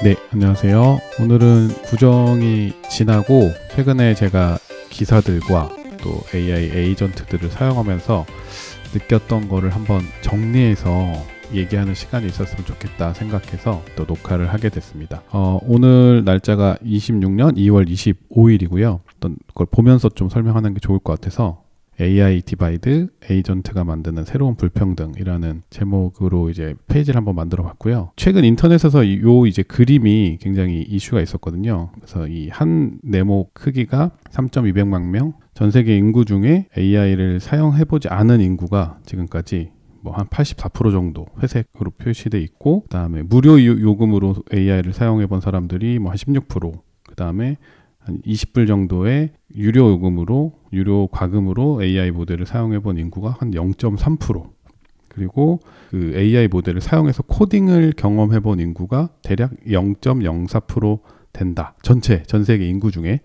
네, 안녕하세요. 오늘은 구정이 지나고 최근에 제가 기사들과 또 AI 에이전트들을 사용하면서 느꼈던 거를 한번 정리해서 얘기하는 시간이 있었으면 좋겠다 생각해서 또 녹화를 하게 됐습니다. 오늘 날짜가 26년 2월 25일이고요. 어떤 걸 보면서 좀 설명하는 게 좋을 것 같아서 AI 디바이드 에이전트가 만드는 새로운 불평등이라는 제목으로 이제 페이지를 한번 만들어 봤고요. 최근 인터넷에서 이제 그림이 굉장히 이슈가 있었거든요. 그래서 이 한 네모 크기가 3,200만 명, 전 세계 인구 중에 AI를 사용해 보지 않은 인구가 지금까지 뭐 한 84% 정도 회색으로 표시돼 있고, 그다음에 무료 요금으로 AI를 사용해 본 사람들이 뭐 한 16%, 그다음에 한 20불 정도의 유료 요금으로, 유료 과금으로 AI 모델을 사용해 본 인구가 한 0.3%, 그리고 그 AI 모델을 사용해서 코딩을 경험해 본 인구가 대략 0.04% 된다. 전 세계 인구 중에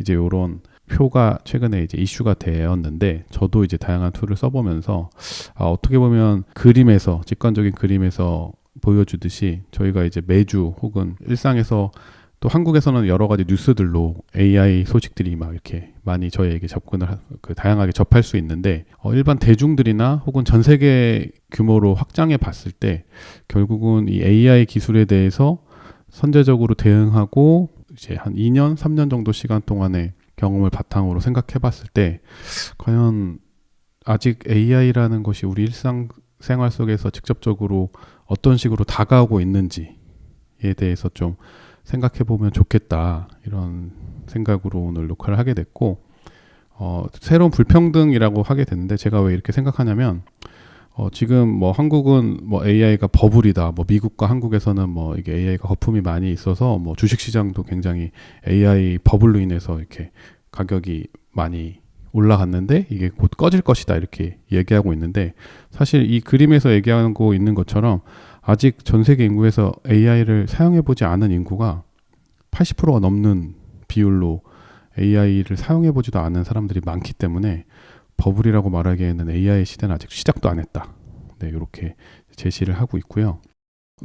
이제 이런 표가 최근에 이제 이슈가 되었는데, 저도 이제 다양한 툴을 써보면서 어떻게 보면 그림에서, 직관적인 그림에서 보여주듯이 저희가 이제 매주 혹은 일상에서 또 한국에서는 여러 가지 뉴스들로 AI 소식들이 막 이렇게 많이 저희에게 접근을 다양하게 접할 수 있는데, 일반 대중들이나 혹은 전 세계 규모로 확장해 봤을 때 결국은 이 AI 기술에 대해서 선제적으로 대응하고 이제 한 2년, 3년 정도 시간 동안의 경험을 바탕으로 생각해 봤을 때 과연 아직 AI라는 것이 우리 일상생활 속에서 직접적으로 어떤 식으로 다가오고 있는지에 대해서 좀 생각해 보면 좋겠다, 이런 생각으로 오늘 녹화를 하게 됐고, 새로운 불평등이라고 하게 됐는데, 제가 왜 이렇게 생각하냐면 지금 뭐 한국은 뭐 AI가 버블이다, 뭐 미국과 한국에서는 뭐 이게 AI가 거품이 많이 있어서 뭐 주식시장도 굉장히 AI 버블로 인해서 이렇게 가격이 많이 올라갔는데 이게 곧 꺼질 것이다, 이렇게 얘기하고 있는데, 사실 이 그림에서 얘기하고 있는 것처럼 아직 전 세계 인구에서 AI를 사용해보지 않은 인구가 80%가 넘는 비율로 AI를 사용해보지도 않은 사람들이 많기 때문에 버블이라고 말하기에는 AI 시대는 아직 시작도 안 했다. 네, 이렇게 제시를 하고 있고요.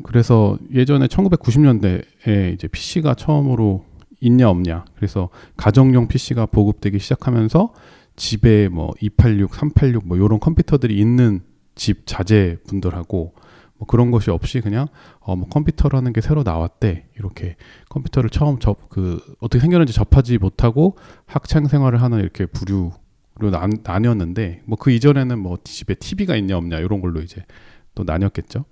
그래서 예전에 1990년대에 이제 PC가 처음으로 있냐 없냐, 그래서 가정용 PC가 보급되기 시작하면서 집에 뭐 286, 386 뭐 이런 컴퓨터들이 있는 집 자제분들하고 뭐 그런 것이 없이 그냥 뭐 컴퓨터라는 게 새로 나왔대, 이렇게 컴퓨터를 처음 어떻게 생겼는지 접하지 못하고 학창 생활을 하는 이렇게 부류로 나뉘었는데, 뭐 그 이전에는 뭐 집에 TV가 있냐 없냐 이런 걸로 이제 또 나뉘었겠죠.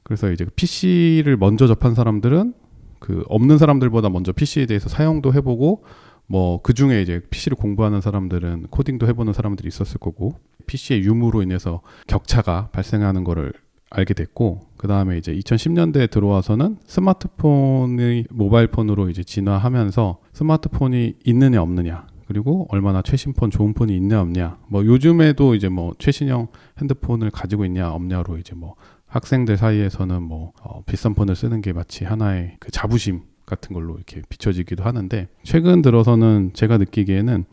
그래서 이제 PC를 먼저 접한 사람들은 그 없는 사람들보다 먼저 PC에 대해서 사용도 해보고, 뭐 그 중에 이제 PC를 공부하는 사람들은 코딩도 해보는 사람들이 있었을 거고, PC의 유무로 인해서 격차가 발생하는 거를 알게 됐고, 그 다음에 이제 2010년대에 들어와서는 스마트폰이 모바일폰으로 이제 진화하면서 스마트폰이 있느냐 없느냐, 그리고 얼마나 최신폰, 좋은 폰이 있냐 없냐, 뭐 요즘에도 이제 뭐 최신형 핸드폰을 가지고 있냐 없냐로 이제 뭐 학생들 사이에서는 뭐 비싼 폰을 쓰는 게 마치 하나의 그 자부심 같은 걸로 이렇게 비춰지기도 하는데, 최근 들어서는 제가 느끼기에는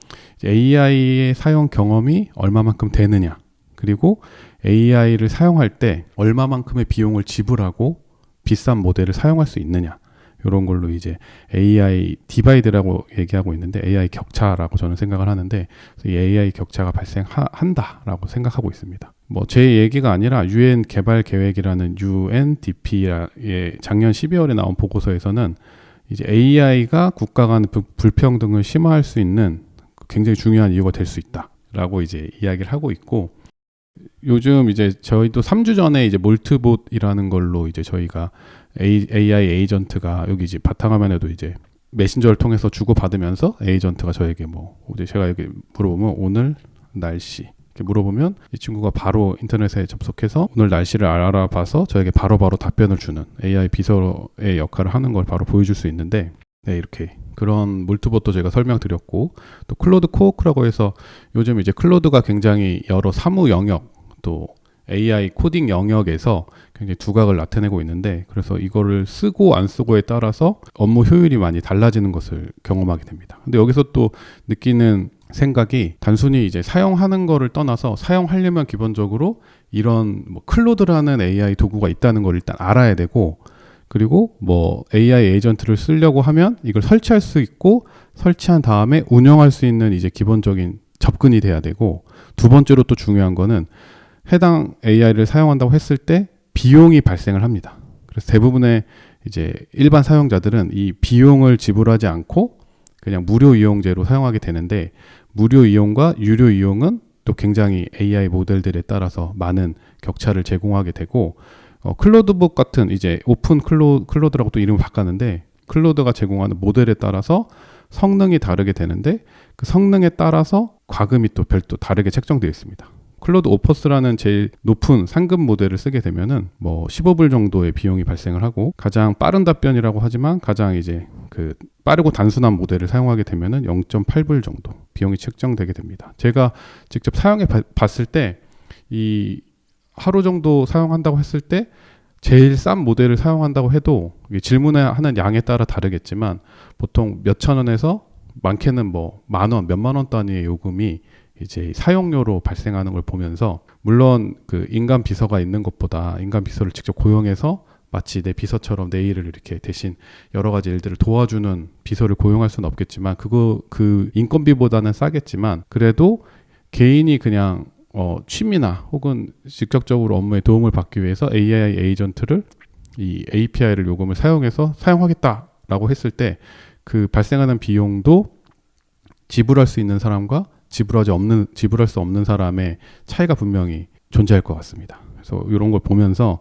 AI의 사용 경험이 얼마만큼 되느냐, 그리고 AI를 사용할 때 얼마만큼의 비용을 지불하고 비싼 모델을 사용할 수 있느냐, 이런 걸로 이제 AI 디바이드라고 얘기하고 있는데, AI 격차라고 저는 생각을 하는데, 이 AI 격차가 발생한다라고 생각하고 있습니다. 뭐 제 얘기가 아니라 UN 개발 계획이라는 UNDP의 작년 12월에 나온 보고서에서는 이제 AI가 국가 간 불평등을 심화할 수 있는 굉장히 중요한 이유가 될 수 있다라고 이제 이야기를 하고 있고, 요즘 이제 저희도 3주 전에 이제 몰트봇이라는 걸로 이제 저희가 AI 에이전트가 여기 이제 바탕화면에도 이제 메신저를 통해서 주고받으면서 에이전트가 저에게 뭐 이제 제가 여기 물어보면 오늘 날씨 이렇게 물어보면 이 친구가 바로 인터넷에 접속해서 오늘 날씨를 알아봐서 저에게 바로바로 답변을 주는 AI 비서의 역할을 하는 걸 바로 보여줄 수 있는데, 네, 이렇게 그런 몰트봇도 제가 설명드렸고, 또 클로드 코워크라고 해서 요즘 이제 클로드가 굉장히 여러 사무 영역, 또 AI 코딩 영역에서 굉장히 두각을 나타내고 있는데, 그래서 이거를 쓰고 안 쓰고에 따라서 업무 효율이 많이 달라지는 것을 경험하게 됩니다. 근데 여기서 또 느끼는 생각이, 단순히 이제 사용하는 거를 떠나서 사용하려면 기본적으로 이런 뭐 클로드라는 AI 도구가 있다는 걸 일단 알아야 되고, 그리고 뭐 AI 에이전트를 쓰려고 하면 이걸 설치할 수 있고 설치한 다음에 운영할 수 있는 이제 기본적인 접근이 돼야 되고, 두 번째로 또 중요한 거는 해당 AI를 사용한다고 했을 때 비용이 발생을 합니다. 그래서 대부분의 이제 일반 사용자들은 이 비용을 지불하지 않고 그냥 무료 이용제로 사용하게 되는데, 무료 이용과 유료 이용은 또 굉장히 AI 모델들에 따라서 많은 격차를 제공하게 되고, 클로드북 같은 이제 오픈 클로드라고 또 이름을 바꿨는데, 클로드가 제공하는 모델에 따라서 성능이 다르게 되는데 그 성능에 따라서 과금이 또 별도 다르게 책정되어 있습니다. 클로드 오퍼스라는 제일 높은 상급 모델을 쓰게 되면은 뭐 15불 정도의 비용이 발생을 하고, 가장 빠른 답변이라고 하지만 가장 이제 그 빠르고 단순한 모델을 사용하게 되면은 0.8불 정도 비용이 책정되게 됩니다. 제가 직접 사용해 봤을 때 이 하루 정도 사용한다고 했을 때 제일 싼 모델을 사용한다고 해도 질문하는 양에 따라 다르겠지만 보통 몇천 원에서 많게는 뭐 만 원, 몇만 원 단위의 요금이 이제 사용료로 발생하는 걸 보면서, 물론 그 인간 비서가 있는 것보다 인간 비서를 직접 고용해서 마치 내 비서처럼 내 일을 이렇게 대신 여러 가지 일들을 도와주는 비서를 고용할 수는 없겠지만 그 인건비보다는 싸겠지만, 그래도 개인이 그냥 취미나 혹은 직접적으로 업무에 도움을 받기 위해서 AI 에이전트를 이 API를 요금을 사용해서 사용하겠다라고 했을 때 그 발생하는 비용도 지불할 수 있는 사람과 지불할 수 없는 사람의 차이가 분명히 존재할 것 같습니다. 그래서 이런 걸 보면서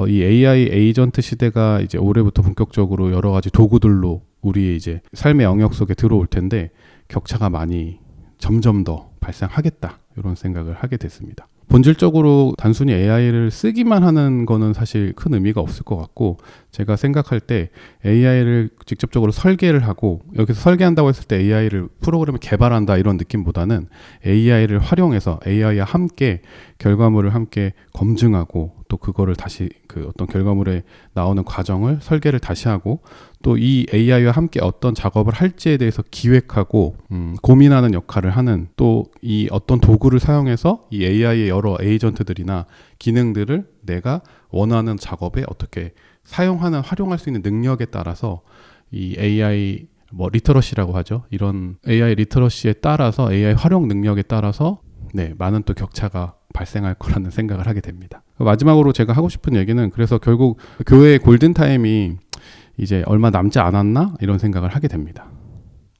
이 AI 에이전트 시대가 이제 올해부터 본격적으로 여러 가지 도구들로 우리의 이제 삶의 영역 속에 들어올 텐데 격차가 많이 점점 더 발생하겠다, 이런 생각을 하게 됐습니다. 본질적으로 단순히 AI를 쓰기만 하는 거는 사실 큰 의미가 없을 것 같고, 제가 생각할 때 AI를 직접적으로 설계를 하고, 여기서 설계한다고 했을 때 AI를 프로그램을 개발한다 이런 느낌보다는 AI를 활용해서 AI와 함께 결과물을 함께 검증하고, 또 그거를 다시 그 어떤 결과물에 나오는 과정을 설계를 다시 하고, 또 이 AI와 함께 어떤 작업을 할지에 대해서 기획하고 고민하는 역할을 하는, 또 이 어떤 도구를 사용해서 이 AI의 여러 에이전트들이나 기능들을 내가 원하는 작업에 어떻게 사용하는, 활용할 수 있는 능력에 따라서 이 AI 뭐 리터러시라고 하죠. 이런 AI 리터러시에 따라서 AI 활용 능력에 따라서 많은 또 격차가 발생할 거라는 생각을 하게 됩니다. 마지막으로 제가 하고 싶은 얘기는, 그래서 결국 교회의 골든타임이 이제 얼마 남지 않았나 이런 생각을 하게 됩니다.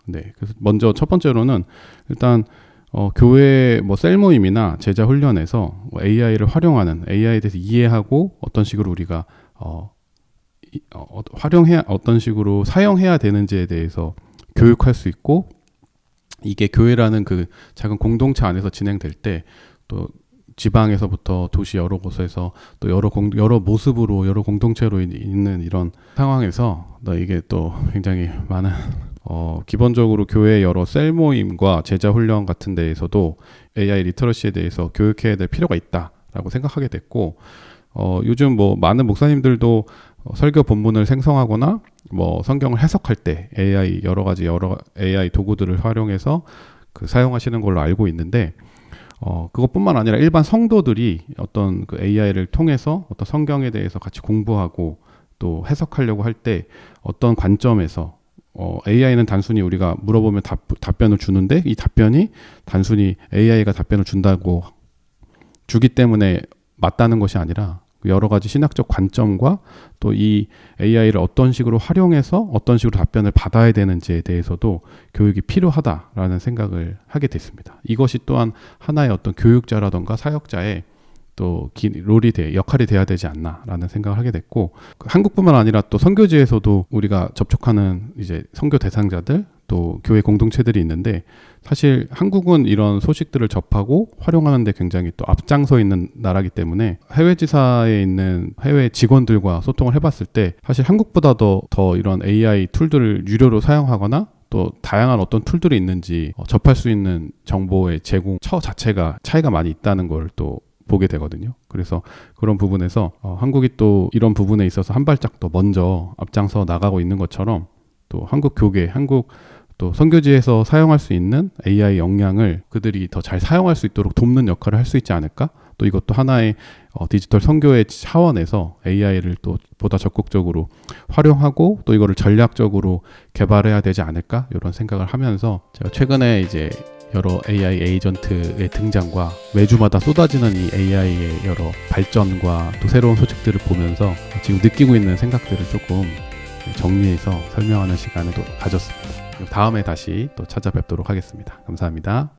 그래서 먼저 첫 번째로는 일단 교회 뭐 셀 모임이나 제자 훈련에서 AI를 활용하는, AI에 대해서 이해하고 어떤 식으로 우리가 어떤 식으로 사용해야 되는지에 대해서 교육할 수 있고, 이게 교회라는 그 작은 공동체 안에서 진행될 때 또 지방에서부터 도시 여러 곳에서 또 여러 모습으로 여러 공동체로 있는 이런 상황에서 이게 또 굉장히 많은 기본적으로 교회 여러 셀 모임과 제자 훈련 같은 데에서도 AI 리터러시에 대해서 교육해야 될 필요가 있다라고 생각하게 됐고, 요즘 뭐 많은 목사님들도 설교 본문을 생성하거나 뭐 성경을 해석할 때 여러 AI 도구들을 활용해서 그 사용하시는 걸로 알고 있는데, 그것뿐만 아니라 일반 성도들이 어떤 그 AI를 통해서 어떤 성경에 대해서 같이 공부하고 또 해석하려고 할 때 어떤 관점에서 AI는 단순히 우리가 물어보면 답변을 주는데, 이 답변이 단순히 AI가 답변을 주기 때문에 맞다는 것이 아니라 여러 가지 신학적 관점과 또 이 AI를 어떤 식으로 활용해서 어떤 식으로 답변을 받아야 되는지에 대해서도 교육이 필요하다라는 생각을 하게 됐습니다. 이것이 또한 하나의 어떤 교육자라던가 사역자의 또 역할이 돼야 되지 않나라는 생각을 하게 됐고, 한국뿐만 아니라 또 선교지에서도 우리가 접촉하는 이제 선교 대상자들, 또 교회 공동체들이 있는데, 사실 한국은 이런 소식들을 접하고 활용하는데 굉장히 또 앞장서 있는 나라이기 때문에 해외 지사에 있는 해외 직원들과 소통을 해봤을 때 사실 한국보다도 더 이런 AI 툴들을 유료로 사용하거나 또 다양한 어떤 툴들이 있는지 접할 수 있는 정보의 제공 자체가 차이가 많이 있다는 걸 또 보게 되거든요. 그래서 그런 부분에서 한국이 또 이런 부분에 있어서 한 발짝 더 먼저 앞장서 나가고 있는 것처럼, 또 한국 또 선교지에서 사용할 수 있는 AI 역량을 그들이 더 잘 사용할 수 있도록 돕는 역할을 할 수 있지 않을까? 또 이것도 하나의 디지털 선교의 차원에서 AI를 또 보다 적극적으로 활용하고 또 이거를 전략적으로 개발해야 되지 않을까? 이런 생각을 하면서 제가 최근에 이제 여러 AI 에이전트의 등장과 매주마다 쏟아지는 이 AI의 여러 발전과 또 새로운 소식들을 보면서 지금 느끼고 있는 생각들을 조금 정리해서 설명하는 시간을 또 가졌습니다. 다음에 다시 또 찾아뵙도록 하겠습니다. 감사합니다.